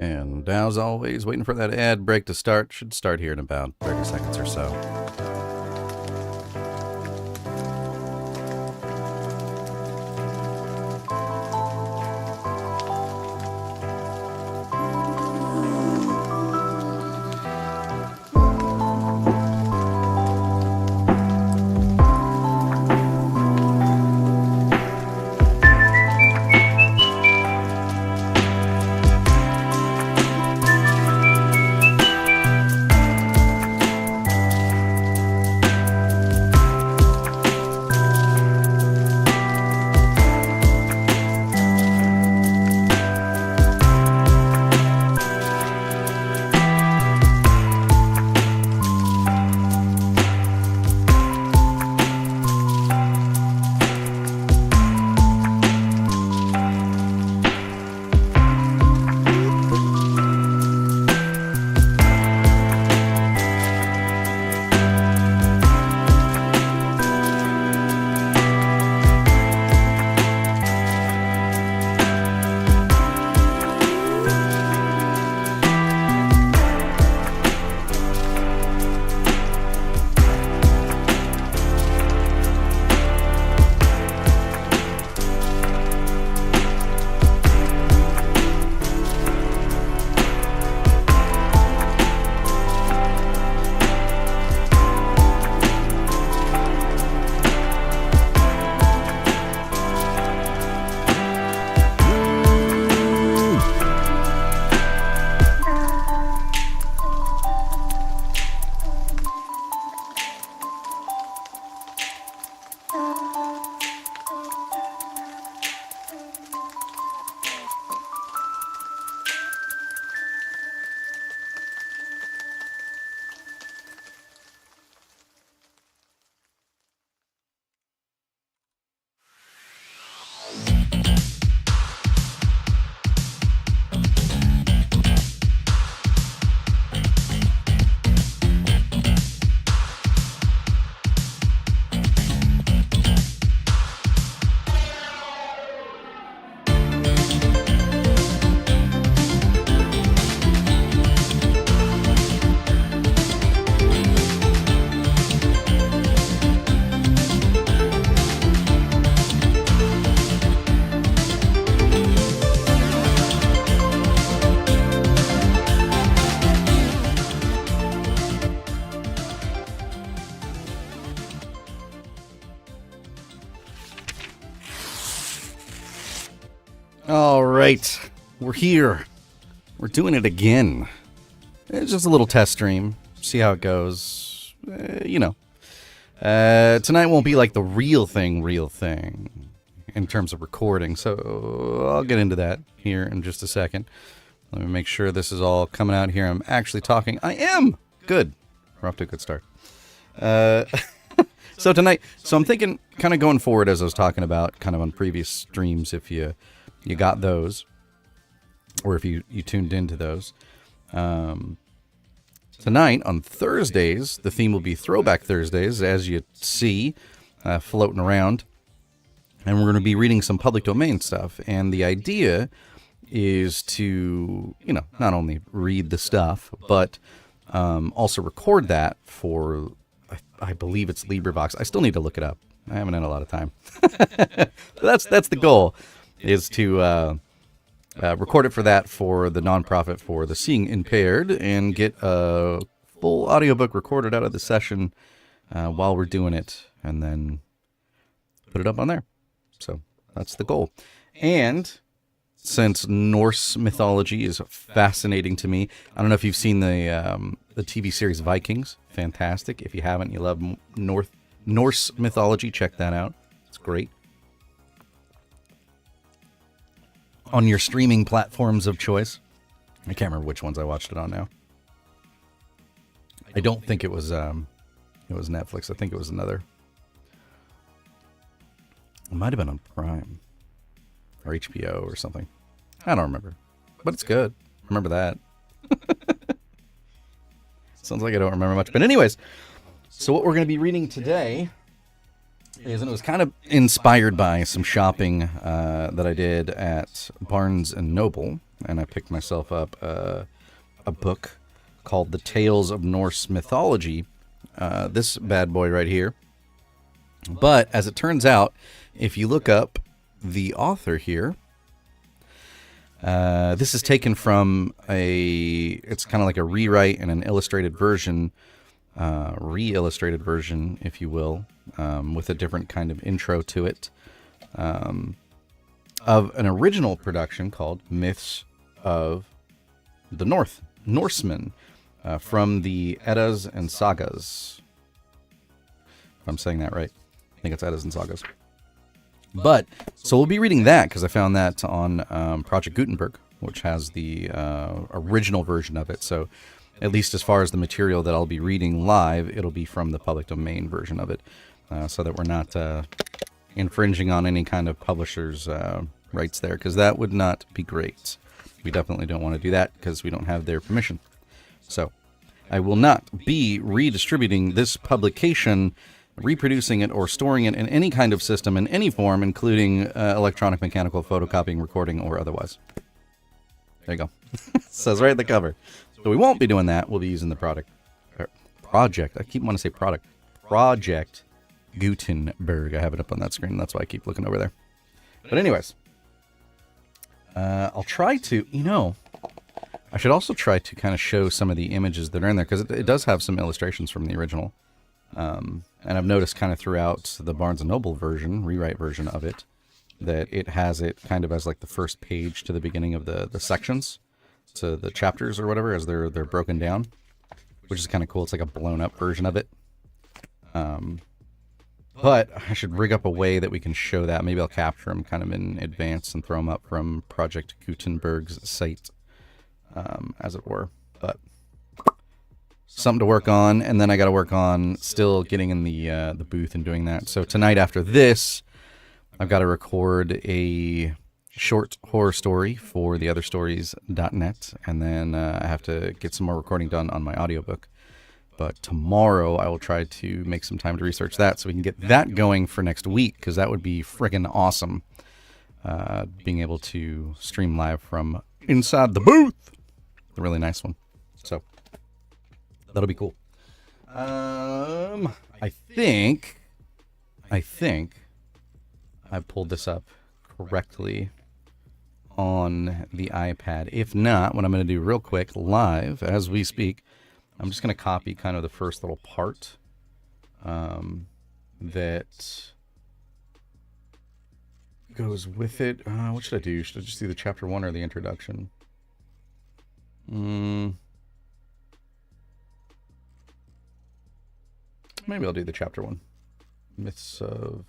And as always, waiting for that ad break to start. Should start here in about 30 seconds or so. All right, we're here. We're doing it again. It's just a little test stream. See how it goes. Tonight won't be like the real thing in terms of recording. So I'll get into that here in just a second. Let me make sure this is all coming out here. I'm actually talking. I am! Good. We're off to a good start. So tonight, I'm thinking kind of going forward as I was talking about kind of on previous streams, if you got those, or if you tuned into those. Tonight, on Thursdays, the theme will be Throwback Thursdays, as you see, floating around. And we're going to be reading some public domain stuff. And the idea is to, not only read the stuff, but also record that for, I believe it's LibriVox. I still need to look it up. I haven't had a lot of time. That's the goal, is to record it for that, for the nonprofit for the seeing impaired, and get a full audiobook recorded out of the session while we're doing it, and then put it up on there. So that's the goal. And since Norse mythology is fascinating to me, I don't know if you've seen the TV series Vikings. Fantastic. If you haven't, you love Norse mythology, check that out. It's great. On your streaming platforms of choice. I can't remember which ones I watched it on now. I don't think it was Netflix. I think it was another. It might have been on Prime or HBO or something. I don't remember, but it's good. Remember that. Sounds like I don't remember much, but anyways. So what we're going to be reading today is, and it was kind of inspired by some shopping that I did at Barnes and Noble, and I picked myself up a book called The Tales of Norse Mythology, this bad boy right here. But as it turns out, if you look up the author here, this is taken from it's kind of like a rewrite and an illustrated version, re-illustrated version, if you will, with a different kind of intro to it, of an original production called Myths of the Norsemen, from the Eddas and Sagas. If I'm saying that right. I think it's Eddas and Sagas. But, so we'll be reading that, because I found that on Project Gutenberg, which has the original version of it. So, at least as far as the material that I'll be reading live, it'll be from the public domain version of it, so that we're not infringing on any kind of publisher's rights there, because that would not be great. We definitely don't want to do that, because we don't have their permission. So, I will not be redistributing this publication, reproducing it, or storing it in any kind of system in any form, including electronic, mechanical, photocopying, recording, or otherwise. There you go. Says right at the cover. So we won't be doing that. We'll be using the project. I keep wanting to say product. Project Gutenberg. I have it up on that screen. That's why I keep looking over there. But anyways, I'll try to, I should also try to kind of show some of the images that are in there, because it does have some illustrations from the original. And I've noticed kind of throughout the Barnes & Noble version, rewrite version of it, that it has it kind of as like the first page to the beginning of the sections, to the chapters or whatever, as they're broken down, which is kind of cool. It's like a blown up version of it. But I should rig up a way that we can show that. Maybe I'll capture them kind of in advance and throw them up from Project Gutenberg's site, as it were. But something to work on, and then I got to work on still getting in the booth and doing that. So tonight after this, I've got to record a short horror story for theotherstories.net, and then I have to get some more recording done on my audiobook. But tomorrow I will try to make some time to research that so we can get that going for next week, because that would be friggin' awesome, being able to stream live from inside the booth. A really nice one. So that'll be cool. I think I pulled this up correctly on the iPad. If not, what I'm going to do real quick, live, as we speak, I'm just going to copy kind of the first little part that goes with it. What should I do? Should I just do the chapter 1 or the introduction? Maybe I'll do the chapter 1. Myths of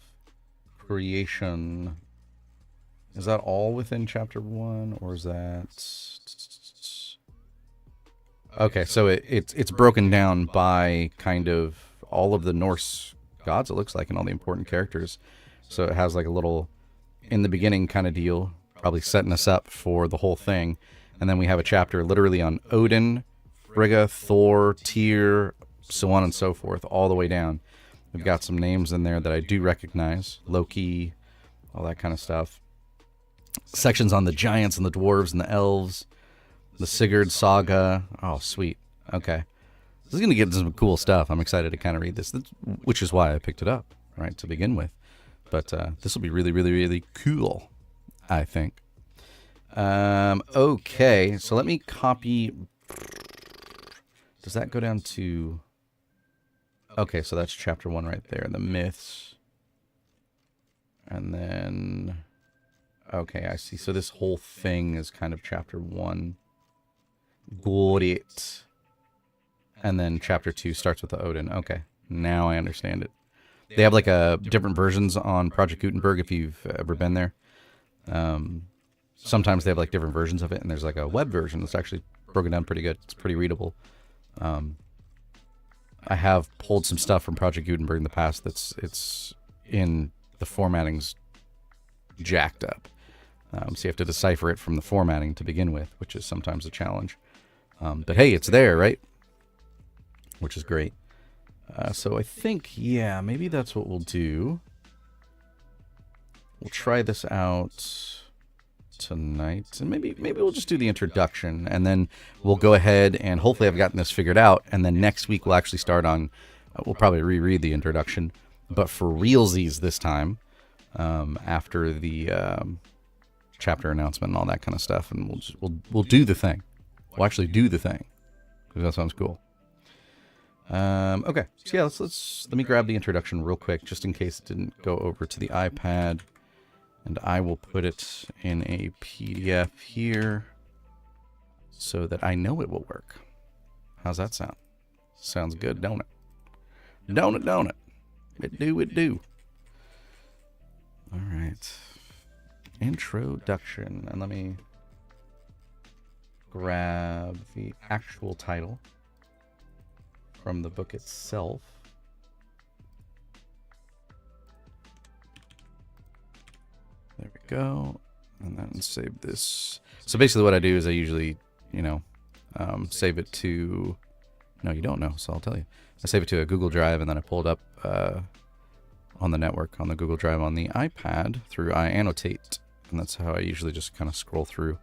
Creation. Is that all within chapter 1, or is that... Okay, so it's broken down by kind of all of the Norse gods, it looks like, and all the important characters. So it has like a little in the beginning kind of deal, probably setting us up for the whole thing. And then we have a chapter literally on Odin, Frigga, Thor, Tyr, so on and so forth, all the way down. We've got some names in there that I do recognize. Loki, all that kind of stuff. Sections on the giants and the dwarves and the elves. The Sigurd saga. Oh, sweet. Okay. This is going to get some cool stuff. I'm excited to kind of read this, which is why I picked it up, right, to begin with. But this will be really, really, really cool, I think. Okay, so let me copy. Does that go down to... Okay, so that's chapter 1 right there, the myths. And then... Okay, I see. So this whole thing is kind of chapter 1. Got it. And then chapter 2 starts with the Odin. Okay, now I understand it. They have like different versions on Project Gutenberg if you've ever been there. Sometimes they have like different versions of it, and there's like a web version that's actually broken down pretty good. It's pretty readable. I have pulled some stuff from Project Gutenberg in the past it's in the formatting's jacked up. So you have to decipher it from the formatting to begin with, which is sometimes a challenge. But hey, it's there, right? Which is great. So I think, yeah, maybe that's what we'll do. we'll try this out tonight, and maybe we'll just do the introduction, and then we'll go ahead and hopefully I've gotten this figured out, and then next week we'll actually start on. We'll probably reread the introduction, but for realsies this time, after the chapter announcement and all that kind of stuff, and we'll do the thing. We'll actually do the thing, because that sounds cool. Okay, so yeah, let me grab the introduction real quick, just in case it didn't go over to the iPad, and I will put it in a PDF here so that I know it will work. How's that sound? Sounds good, don't it? Don't it? It do. All right. Introduction, and let me grab the actual title from the book itself. There we go. And then save this. So basically what I do is I usually, save it to... No, you don't know, so I'll tell you. I save it to a Google Drive, and then I pull it up on the network, on the Google Drive on the iPad through iAnnotate. And that's how I usually just kind of scroll through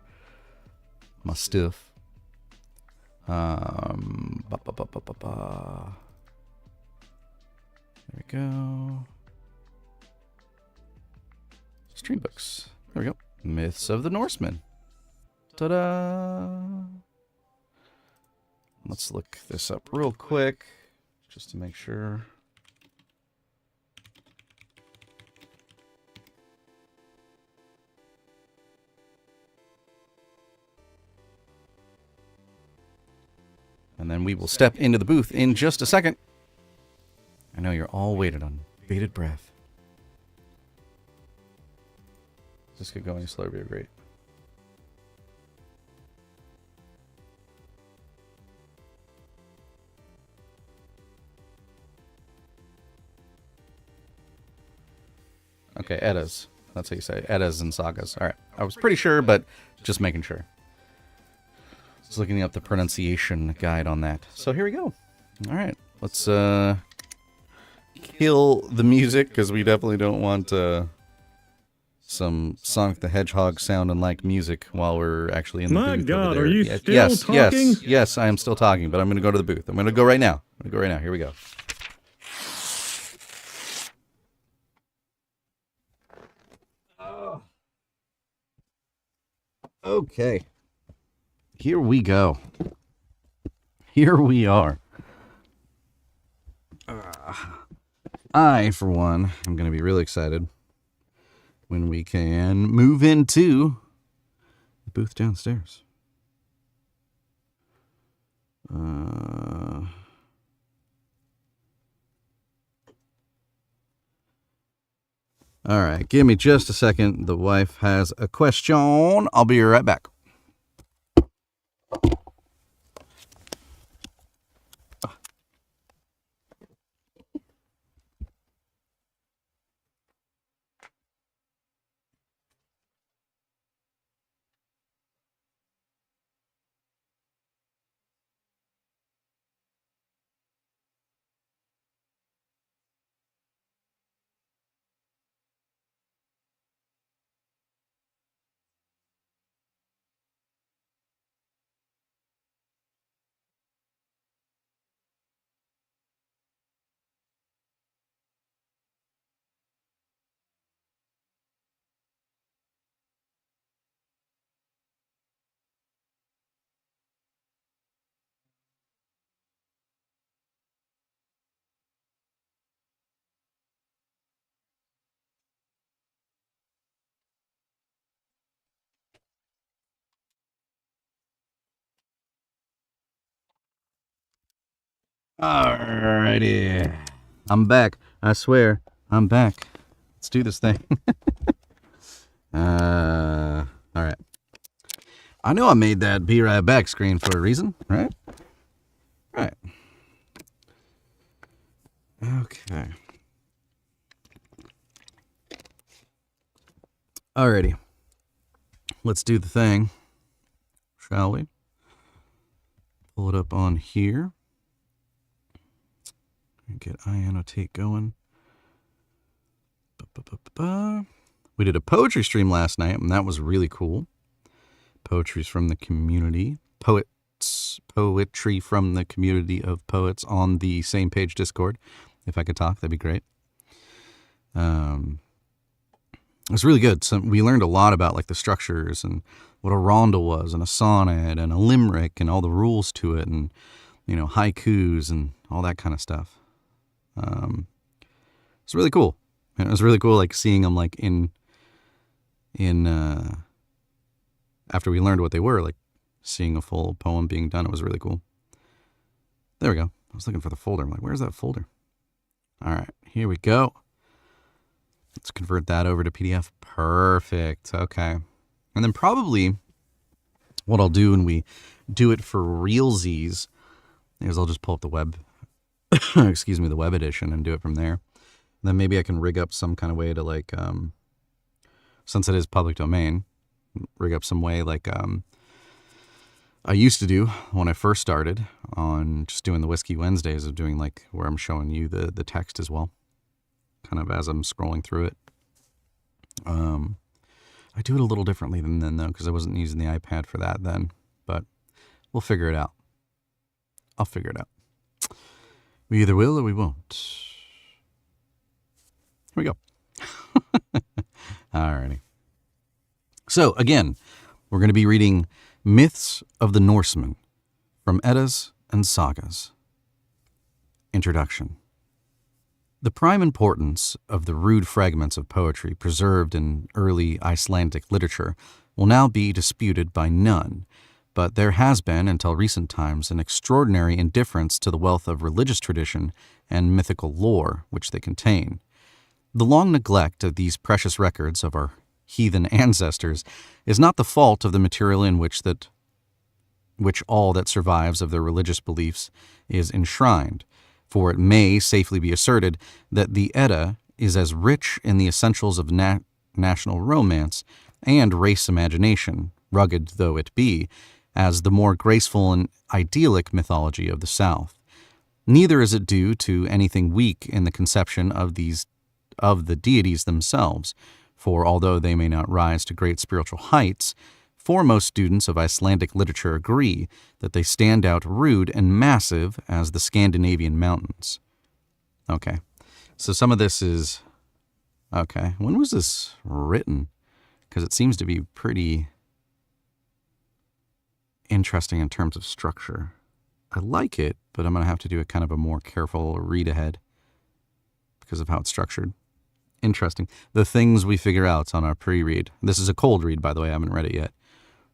my stuff. There we go. Stream books. There we go. Myths of the Norsemen. Ta-da! Let's look this up real quick, just to make sure. And then we will step into the booth in just a second. I know you're all waiting on bated breath. This could go any slower, would be great. Okay, Eddas. That's how you say it. Eddas and sagas. All right. I was pretty sure, but just making sure. Just looking up the pronunciation guide on that. So here we go. All right. Let's kill the music, because we definitely don't want some Sonic the Hedgehog sounding like music while we're actually in the booth. My God, over there. are you still talking? Yes, I am still talking, but I'm going to go to the booth. I'm going to go right now. Here we go. Okay. Here we go. Here we are. I, for one, am going to be really excited when we can move into the booth downstairs. All right, give me just a second. The wife has a question. I'll be right back. Alrighty. I'm back. I swear, I'm back. Let's do this thing. Alright. I know I made that be right back screen for a reason, right? Right. Okay. Alrighty. Let's do the thing, shall we? Pull it up on here. And get iAnnotate going. We did a poetry stream last night, and that was really cool. Poetry's from the community. Poetry from the community of poets on the same page Discord. If I could talk, that'd be great. It was really good. So we learned a lot about like the structures and what a rondel was and a sonnet and a limerick and all the rules to it and, haikus and all that kind of stuff. It's really cool. And it was really cool like seeing them like in after we learned what they were, like seeing a full poem being done. It was really cool. There we go. I was looking for the folder. I'm like, where's that folder? All right, here we go. Let's convert that over to PDF. Perfect. Okay. And then probably what I'll do when we do it for realsies is I'll just pull up the web, the web edition and do it from there. And then maybe I can rig up some kind of way to like, since it is public domain, rig up some way like I used to do when I first started on just doing the Whiskey Wednesdays of doing like where I'm showing you the text as well, kind of as I'm scrolling through it. I do it a little differently than then though, because I wasn't using the iPad for that then, but we'll figure it out. I'll figure it out. We either will or we won't. Here we go. Alrighty. So again, we're going to be reading Myths of the Norsemen from Eddas and Sagas. Introduction. The prime importance of the rude fragments of poetry preserved in early Icelandic literature will now be disputed by none, but there has been, until recent times, an extraordinary indifference to the wealth of religious tradition and mythical lore which they contain. The long neglect of these precious records of our heathen ancestors is not the fault of the material in which all that survives of their religious beliefs is enshrined, for it may safely be asserted that the Edda is as rich in the essentials of national romance and race imagination, rugged though it be, as the more graceful and idyllic mythology of the South. Neither is it due to anything weak in the conception of the deities themselves, for although they may not rise to great spiritual heights, foremost students of Icelandic literature agree that they stand out rude and massive as the Scandinavian mountains. Okay, so some of this is... Okay, when was this written? Because it seems to be pretty interesting in terms of structure. I like it, but I'm going to have to do a kind of a more careful read ahead because of how it's structured. Interesting. The things we figure out on our pre-read. This is a cold read, by the way. I haven't read it yet.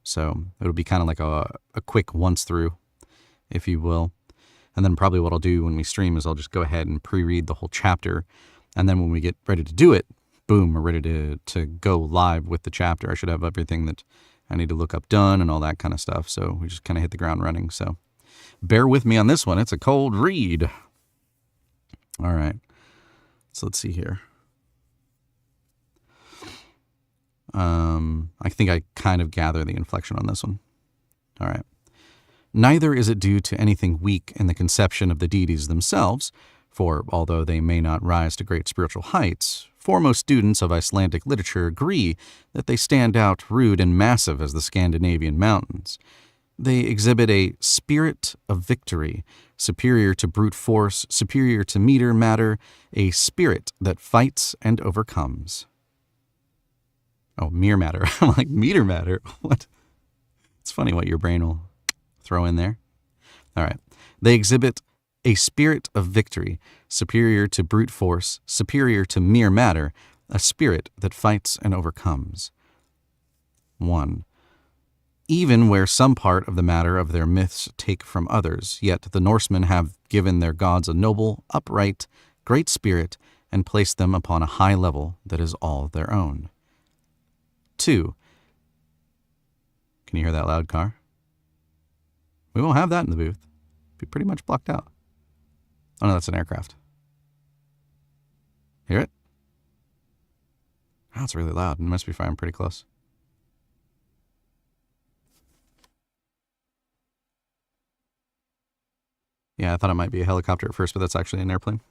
So it'll be kind of like a quick once through, if you will. And then probably what I'll do when we stream is I'll just go ahead and pre-read the whole chapter. And then when we get ready to do it, boom, we're ready to go live with the chapter. I should have everything that I need to look up done and all that kind of stuff. So we just kind of hit the ground running. So bear with me on this one. It's a cold read. All right. So let's see here. I think I kind of gather the inflection on this one. All right. Neither is it due to anything weak in the conception of the deities themselves, for although they may not rise to great spiritual heights, foremost students of Icelandic literature agree that they stand out rude and massive as the Scandinavian mountains. They exhibit a spirit of victory, superior to brute force, superior to meter matter, a spirit that fights and overcomes. Oh, mere matter. I'm like, meter matter? What? It's funny what your brain will throw in there. All right. They exhibit a spirit of victory, superior to brute force, superior to mere matter, a spirit that fights and overcomes. 1. Even where some part of the matter of their myths take from others, yet the Norsemen have given their gods a noble, upright, great spirit, and placed them upon a high level that is all their own. 2. Can you hear that loud car? We won't have that in the booth. Be pretty much blocked out. Oh no, that's an aircraft. Hear it? Oh, it's really loud. It must be firing pretty close. Yeah, I thought it might be a helicopter at first, but that's actually an airplane.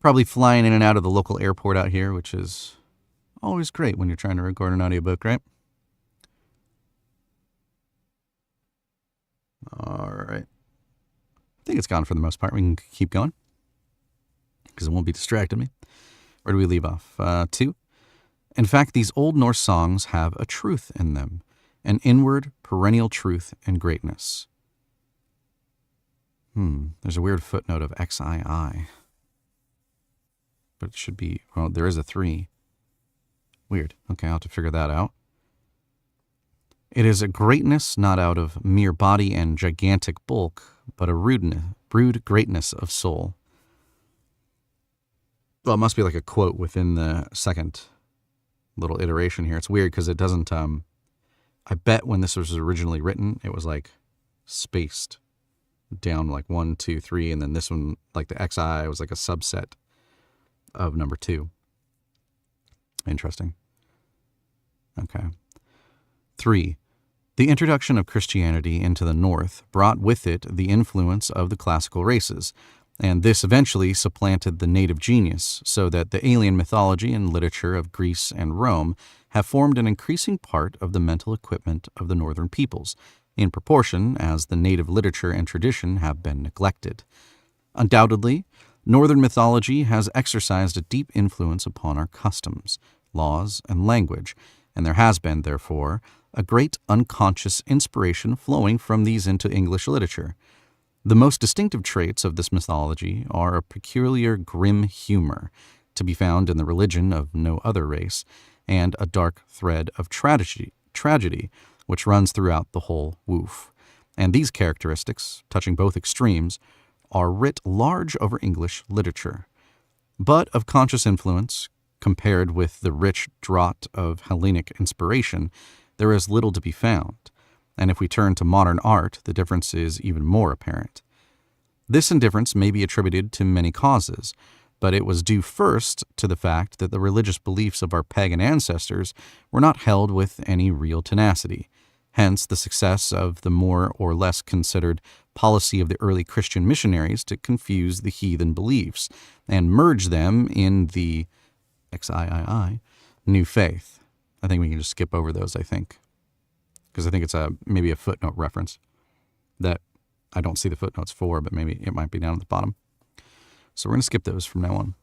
Probably flying in and out of the local airport out here, which is Always great when you're trying to record an audiobook, right? All right. I think it's gone for the most part. We can keep going because it won't be distracting me. Where do we leave off? 2. In fact, these Old Norse songs have a truth in them, an inward, perennial truth and greatness. There's a weird footnote of XII. But it should be, well, there is a 3. Weird. Okay, I'll have to figure that out. It is a greatness not out of mere body and gigantic bulk, but a rude greatness of soul. Well, it must be like a quote within the second little iteration here. It's weird because it doesn't, I bet when this was originally written, it was like spaced down like 1, 2, 3, and then this one, like the XI, was like a subset of number 2. Interesting. Okay. 3. The introduction of Christianity into the North brought with it the influence of the classical races, and this eventually supplanted the native genius, so that the alien mythology and literature of Greece and Rome have formed an increasing part of the mental equipment of the northern peoples, in proportion as the native literature and tradition have been neglected. Undoubtedly, Northern mythology has exercised a deep influence upon our customs, laws, and language, and there has been, therefore, a great unconscious inspiration flowing from these into English literature. The most distinctive traits of this mythology are a peculiar grim humor, to be found in the religion of no other race, and a dark thread of tragedy which runs throughout the whole woof. And these characteristics, touching both extremes, are writ large over English literature. But of conscious influence, compared with the rich draught of Hellenic inspiration, there is little to be found, and if we turn to modern art, the difference is even more apparent. This indifference may be attributed to many causes, but it was due first to the fact that the religious beliefs of our pagan ancestors were not held with any real tenacity. Hence the success of the more or less considered policy of the early Christian missionaries to confuse the heathen beliefs and merge them in the XIII new faith. I think we can just skip over those, because I think it's maybe a footnote reference that I don't see the footnotes for, but maybe it might be down at the bottom. So we're going to skip those from now on.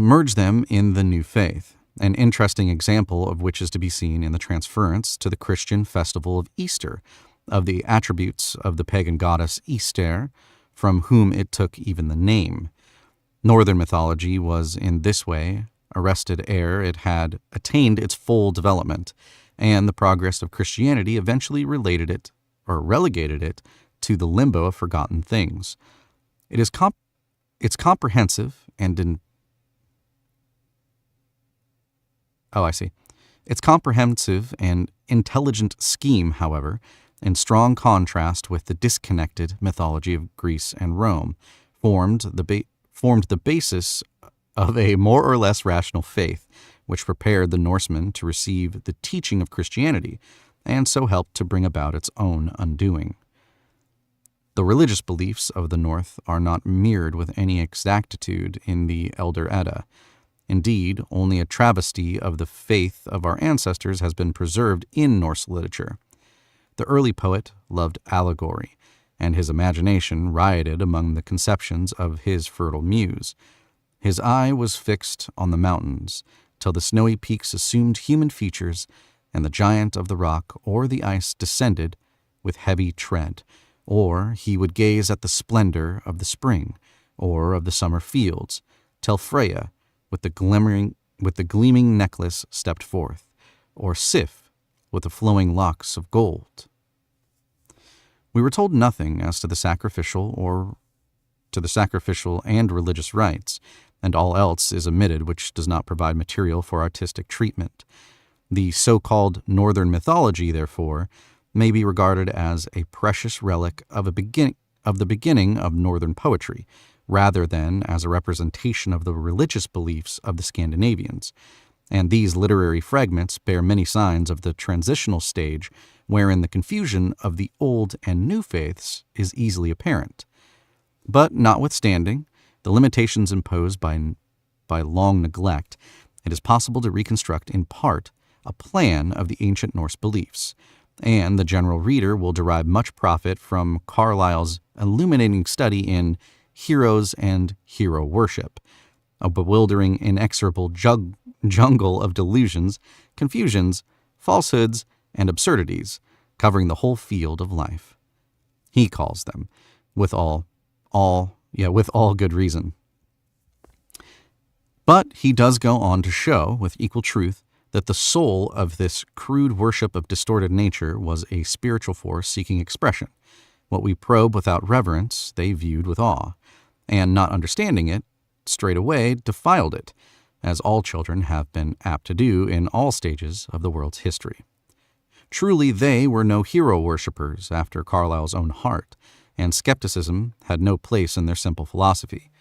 Merge them in the new faith. An interesting example of which is to be seen in the transference to the Christian festival of Easter of the attributes of the pagan goddess Easter, from whom it took even the name. Northern mythology was in this way arrested ere it had attained its full development, and the progress of Christianity eventually relegated it to the limbo of forgotten things. It's comprehensive and Its comprehensive and intelligent scheme, however, in strong contrast with the disconnected mythology of Greece and Rome, formed the basis of a more or less rational faith, which prepared the Norsemen to receive the teaching of Christianity, and so helped to bring about its own undoing. The religious beliefs of the North are not mirrored with any exactitude in the Elder Edda. Indeed, only a travesty of the faith of our ancestors has been preserved in Norse literature. The early poet loved allegory, and his imagination rioted among the conceptions of his fertile muse. His eye was fixed on the mountains, till the snowy peaks assumed human features, and the giant of the rock or the ice descended with heavy tread, or he would gaze at the splendor of the spring, or of the summer fields, till Freya, with the gleaming necklace stepped forth, or Sif, with the flowing locks of gold. We were told nothing as to the sacrificial and religious rites, and all else is omitted which does not provide material for artistic treatment. The so-called Northern mythology, therefore, may be regarded as a precious relic of the beginning of Northern poetry, rather than as a representation of the religious beliefs of the Scandinavians, and these literary fragments bear many signs of the transitional stage wherein the confusion of the old and new faiths is easily apparent. But notwithstanding the limitations imposed by by long neglect, it is possible to reconstruct in part a plan of the ancient Norse beliefs, and the general reader will derive much profit from Carlyle's illuminating study in Heroes and Hero Worship, a bewildering, inexorable jungle of delusions, confusions, falsehoods, and absurdities, covering the whole field of life. He calls them, with all good reason. But he does go on to show, with equal truth, that the soul of this crude worship of distorted nature was a spiritual force seeking expression. What we probe without reverence, they viewed with awe, and not understanding it, straight away defiled it, as all children have been apt to do in all stages of the world's history. Truly, they were no hero worshippers after Carlyle's own heart, and skepticism had no place in their simple philosophy.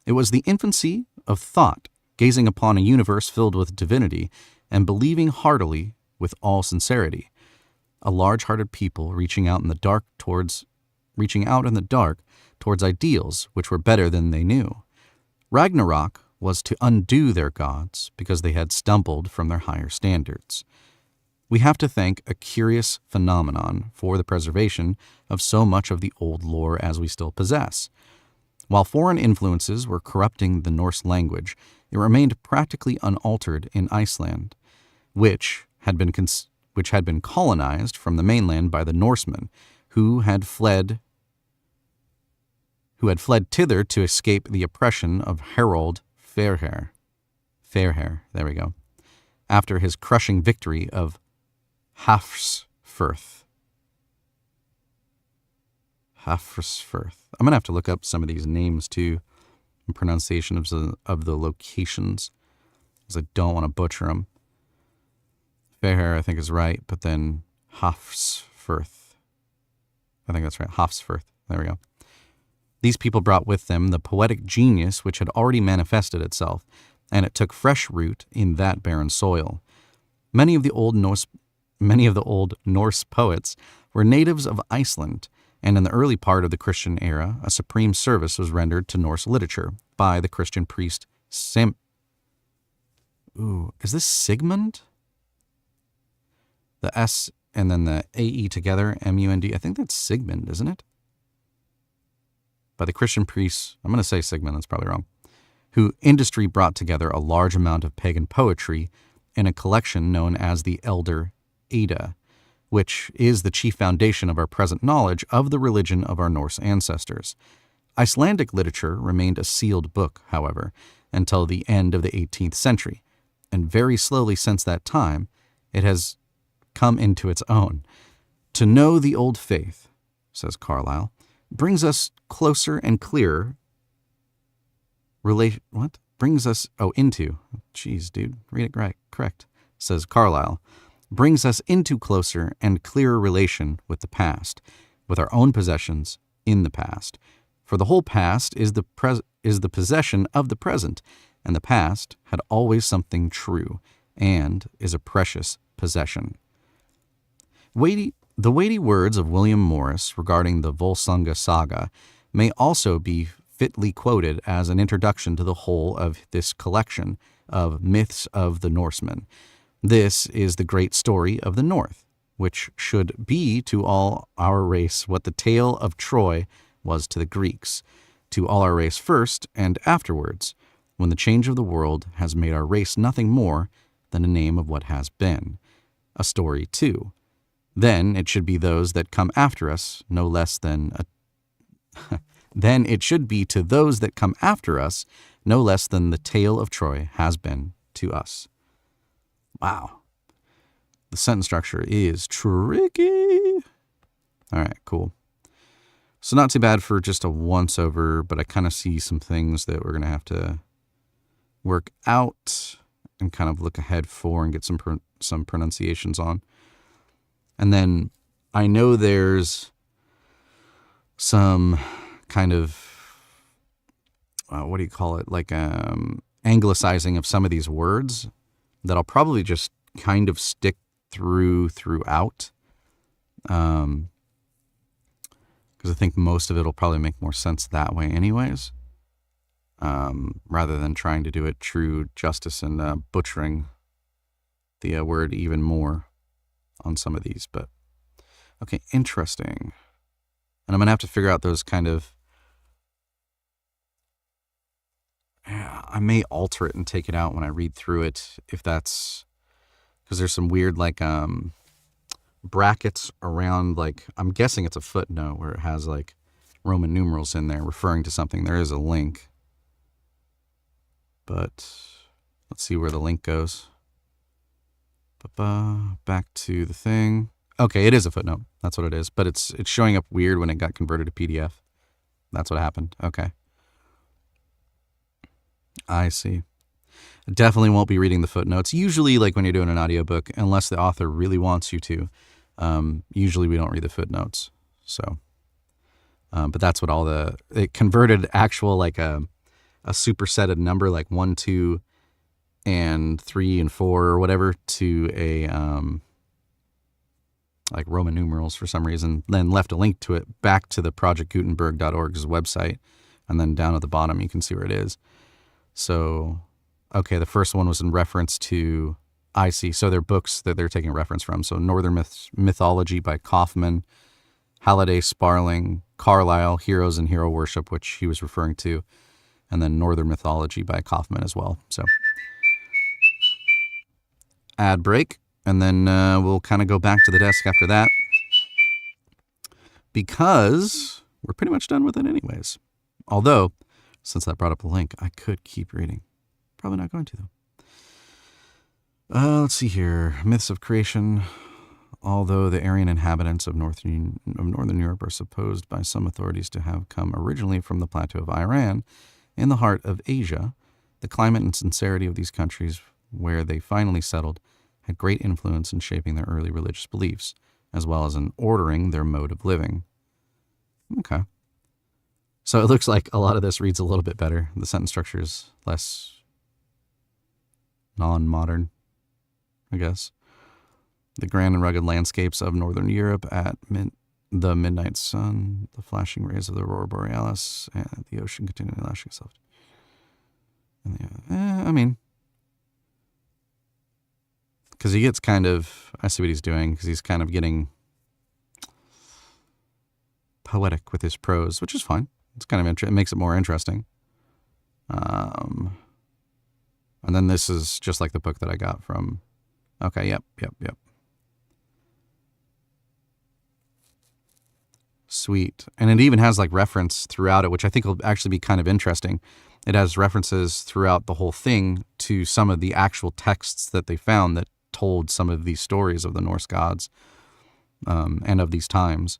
It was the infancy of thought, gazing upon a universe filled with divinity and believing heartily with all sincerity. A large-hearted people reaching out in the dark towards ideals which were better than they knew. Ragnarok was to undo their gods because they had stumbled from their higher standards. We have to thank a curious phenomenon for the preservation of so much of the old lore as we still possess. While foreign influences were corrupting the Norse language, it remained practically unaltered in Iceland, which had been colonized from the mainland by the Norsemen, who had fled thither to escape the oppression of Harald Fairhair, there we go, after his crushing victory of Hafrsfirth. I'm going to have to look up some of these names, too, and pronunciation of the locations, because I don't want to butcher them. Fairhair, I think, is right, but then Hafrsfirth. I think that's right, Hafrsfirth. There we go. These people brought with them the poetic genius which had already manifested itself, and it took fresh root in that barren soil. Many of the old Norse poets were natives of Iceland, and in the early part of the Christian era, a supreme service was rendered to Norse literature by the Christian priest is this Sigmund? The S and then the A-E together, M-U-N-D. I think that's Sigmund, isn't it? By the Christian priests, I'm going to say Sigmund, that's probably wrong, who industry brought together a large amount of pagan poetry in a collection known as the Elder Edda, which is the chief foundation of our present knowledge of the religion of our Norse ancestors. Icelandic literature remained a sealed book, however, until the end of the 18th century, and very slowly since that time, it has come into its own. To know the old faith, says Carlyle, brings us closer and clearer correct, says Carlyle, brings us into closer and clearer relation with the past, with our own possessions in the past. For the whole past is the possession of the present, and the past had always something true, and is a precious possession. The weighty words of William Morris regarding the Volsunga saga may also be fitly quoted as an introduction to the whole of this collection of myths of the Norsemen. This is the great story of the North, which should be to all our race what the tale of Troy was to the Greeks, to all our race first and afterwards, when the change of the world has made our race nothing more than a name of what has been, a story too. Then it should be those that come after us no less than then it should be to those that come after us no less than the tale of Troy has been to us. Wow. The sentence structure is tricky. All right, cool. So not too bad for just a once-over, but I kind of see some things that we're going to have to work out and kind of look ahead for and get some pronunciations on. And then I know there's some kind of, what do you call it, like anglicizing of some of these words that I'll probably just kind of stick throughout. Because I think most of it will probably make more sense that way anyways. rather than trying to do it true justice and butchering the word even more on some of these. But okay, interesting. And I'm going to have to figure out those kind of, I may alter it and take it out when I read through it, if that's, because there's some weird like brackets around, like, I'm guessing it's a footnote where it has like Roman numerals in there referring to something. There is a link, but let's see where the link goes. Back to the thing. Okay, it is a footnote. That's what it is. But it's showing up weird when it got converted to PDF. That's what happened. Okay. I see. I definitely won't be reading the footnotes. Usually, like when you're doing an audiobook, unless the author really wants you to, usually we don't read the footnotes. So, but that's what it converted actual, like a supersetted number, like 1, 2, and 3 and 4 or whatever, to a like Roman numerals for some reason, then left a link to it back to the projectgutenberg.org's website, and then down at the bottom you can see where it is. So, okay, the first one was in reference to, I see, so they're books that they're taking reference from. So Northern Mythology by Kaufman, Halliday, Sparling, Carlyle, Heroes and Hero Worship, which he was referring to, and then Northern Mythology by Kaufman as well. So, ad break, and then we'll kind of go back to the desk after that, because we're pretty much done with it anyways. Although, since that brought up a link, I could keep reading. Probably not going to, though. Let's see here. Myths of creation. Although the Aryan inhabitants of northern Europe are supposed by some authorities to have come originally from the plateau of Iran, in the heart of Asia, the climate and sincerity of these countries where they finally settled had great influence in shaping their early religious beliefs, as well as in ordering their mode of living. Okay. So it looks like a lot of this reads a little bit better. The sentence structure is less non-modern, I guess. The grand and rugged landscapes of northern Europe at the midnight sun, the flashing rays of the aurora borealis, and the ocean continually lashing itself. I mean, because he gets kind of, I see what he's doing, because he's kind of getting poetic with his prose, which is fine. It's kind of it makes it more interesting. And then this is just like the book that I got from. Okay, yep. Sweet. And it even has like reference throughout it, which I think will actually be kind of interesting. It has references throughout the whole thing to some of the actual texts that they found that told some of these stories of the Norse gods and of these times.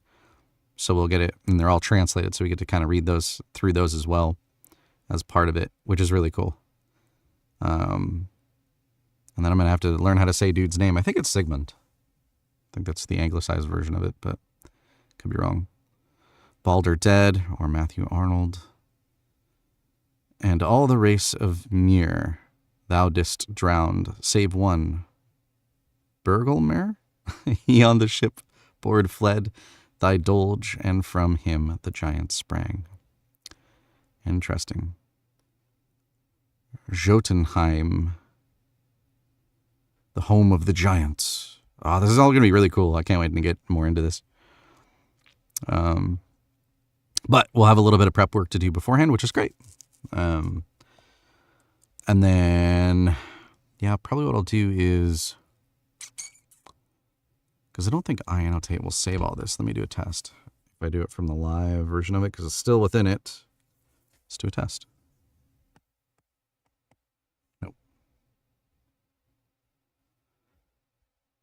So we'll get it, and they're all translated, so we get to kind of read those through those as well as part of it, which is really cool. And then I'm going to have to learn how to say dude's name. I think it's Sigmund. I think that's the anglicized version of it, but could be wrong. Balder dead, or Matthew Arnold. And all the race of Muir thou didst drowned, save one. Burgelmare? He on the ship board fled, thy dolge, and from him the giant sprang. Interesting. Jotunheim, the home of the giants. Oh, this is all going to be really cool. I can't wait to get more into this. But we'll have a little bit of prep work to do beforehand, which is great. And then, yeah, probably what I'll do is, because I don't think iAnnotate will save all this. Let me do a test. If I do it from the live version of it, because it's still within it, let's do a test. Nope.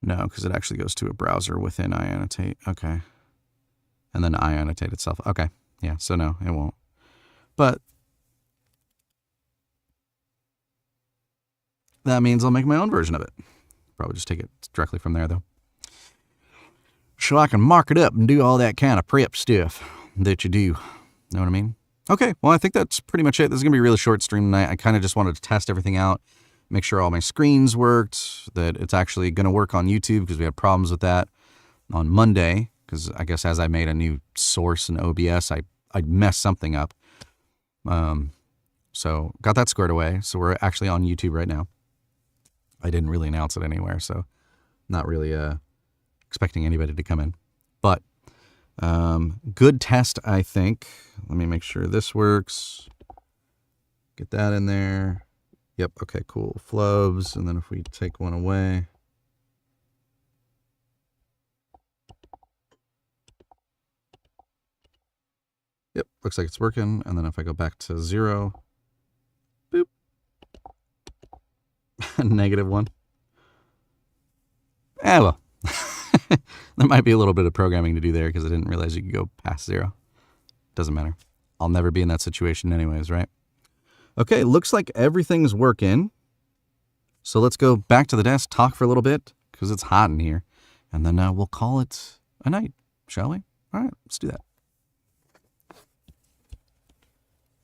No, because it actually goes to a browser within iAnnotate. Okay. And then iAnnotate itself. Okay. Yeah, so no, it won't. But that means I'll make my own version of it. Probably just take it directly from there, though. So I can mark it up and do all that kind of prep stuff that you do. Know what I mean? Okay, well, I think that's pretty much it. This is going to be a really short stream tonight. I kind of just wanted to test everything out, make sure all my screens worked, that it's actually going to work on YouTube, because we had problems with that on Monday, because I guess as I made a new source in OBS, I messed something up. So got that squared away. So we're actually on YouTube right now. I didn't really announce it anywhere, so not really expecting anybody to come in. But good test, I think. Let me make sure this works. Get that in there. Yep, okay, cool. Flubs, and then if we take one away. Yep, looks like it's working. And then if I go back to 0, boop, -1. Well, there might be a little bit of programming to do there because I didn't realize you could go past 0. Doesn't matter. I'll never be in that situation anyways, right? Okay, looks like everything's working. So let's go back to the desk, talk for a little bit because it's hot in here. And then we'll call it a night, shall we? All right, let's do that.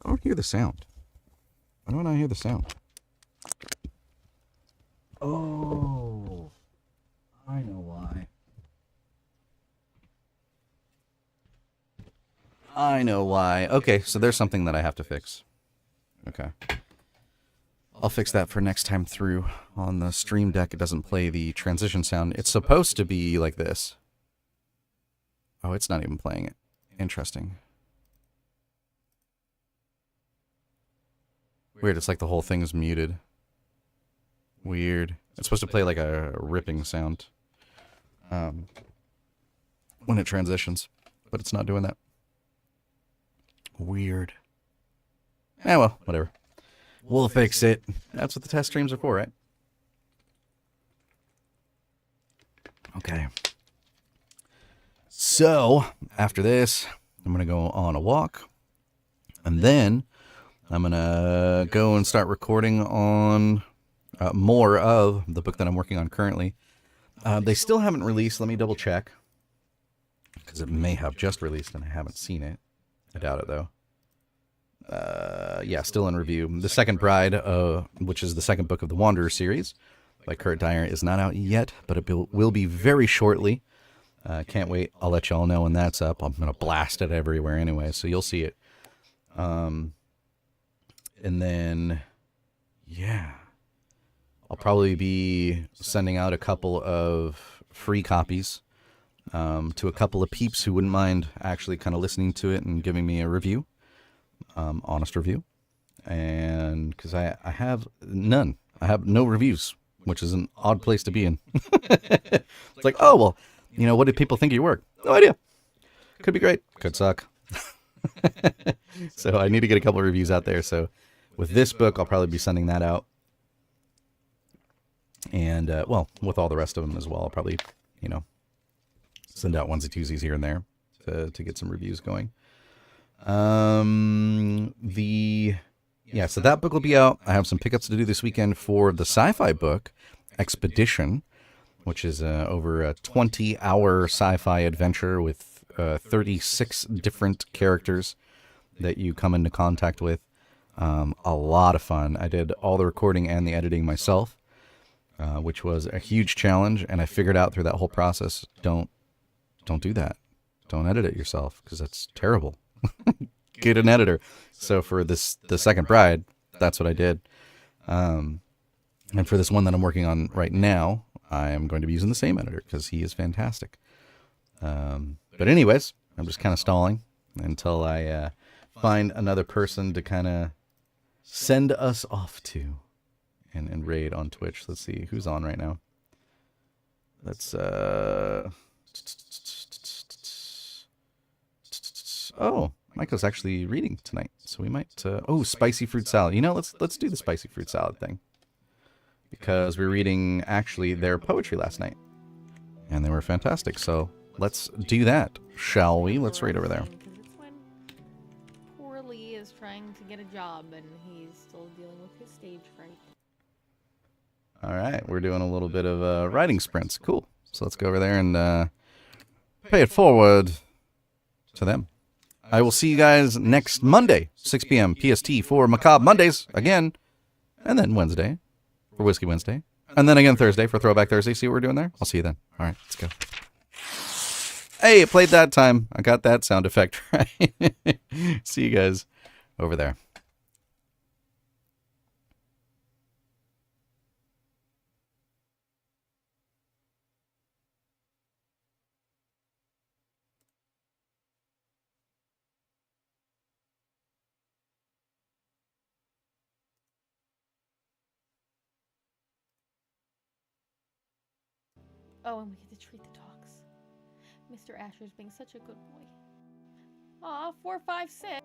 I don't hear the sound. Why don't I hear the sound? Oh, I know why. I know why. Okay, so there's something that I have to fix. Okay. I'll fix that for next time through. On the Stream Deck, it doesn't play the transition sound. It's supposed to be like this. Oh, it's not even playing it. Interesting. Weird, it's like the whole thing's muted. Weird. It's supposed to play like a ripping sound when it transitions, but it's not doing that. Weird. Well, whatever. We'll fix it. That's what the test streams are for, right? Okay. So, after this, I'm going to go on a walk. And then I'm going to go and start recording on more of the book that I'm working on currently. They still haven't released. Let me double check. Because it may have just released and I haven't seen it. I doubt it, though. Yeah, still in review. The Second Bride, which is the second book of the Wanderer series by Kurt Dyer, is not out yet, but it will be very shortly. Can't wait. I'll let y'all know when that's up. I'm going to blast it everywhere anyway, so you'll see it. And then, yeah, I'll probably be sending out a couple of free copies to a couple of peeps who wouldn't mind actually kind of listening to it and giving me a review. Honest review. And because I have none. I have no reviews, which is an odd place to be in. It's like, oh, well, you know, what did people think of your work? No idea. Could be great. Could suck. So I need to get a couple of reviews out there. So with this book, I'll probably be sending that out. And, well, with all the rest of them as well, I'll probably, you know, send out onesie twosies here and there to get some reviews going. So that book will be out. I have some pickups to do this weekend for the sci-fi book, Expedition, which is over a 20-hour sci-fi adventure with 36 different characters that you come into contact with. A lot of fun. I did all the recording and the editing myself, which was a huge challenge, and I figured out through that whole process, don't do that. Don't edit it yourself, because that's terrible. Get an editor. So for the Second Bride, that's what I did. And for this one that I'm working on right now, I am going to be using the same editor because he is fantastic. But anyways, I'm just kind of stalling until I find another person to kind of send us off to and raid on Twitch. Let's see who's on right now. Let's oh, Michael's actually reading tonight, so we might. Oh, spicy fruit salad. You know, let's do the spicy fruit salad thing because we were reading actually their poetry last night, and they were fantastic. So let's do that, shall we? Let's raid over there. Because it's when poor Lee is trying to get a job and he's still dealing with his stage fright. All right, we're doing a little bit of writing sprints. Cool. So let's go over there and pay it forward to them. I will see you guys next Monday, 6 p.m. PST for Macabre Mondays again, and then Wednesday for Whiskey Wednesday, and then again Thursday for Throwback Thursday. See what we're doing there? I'll see you then. All right, let's go. Hey, it played that time. I got that sound effect right. See you guys over there. Oh, and we get to treat the dogs. Mr. Asher's being such a good boy. Aw, 456.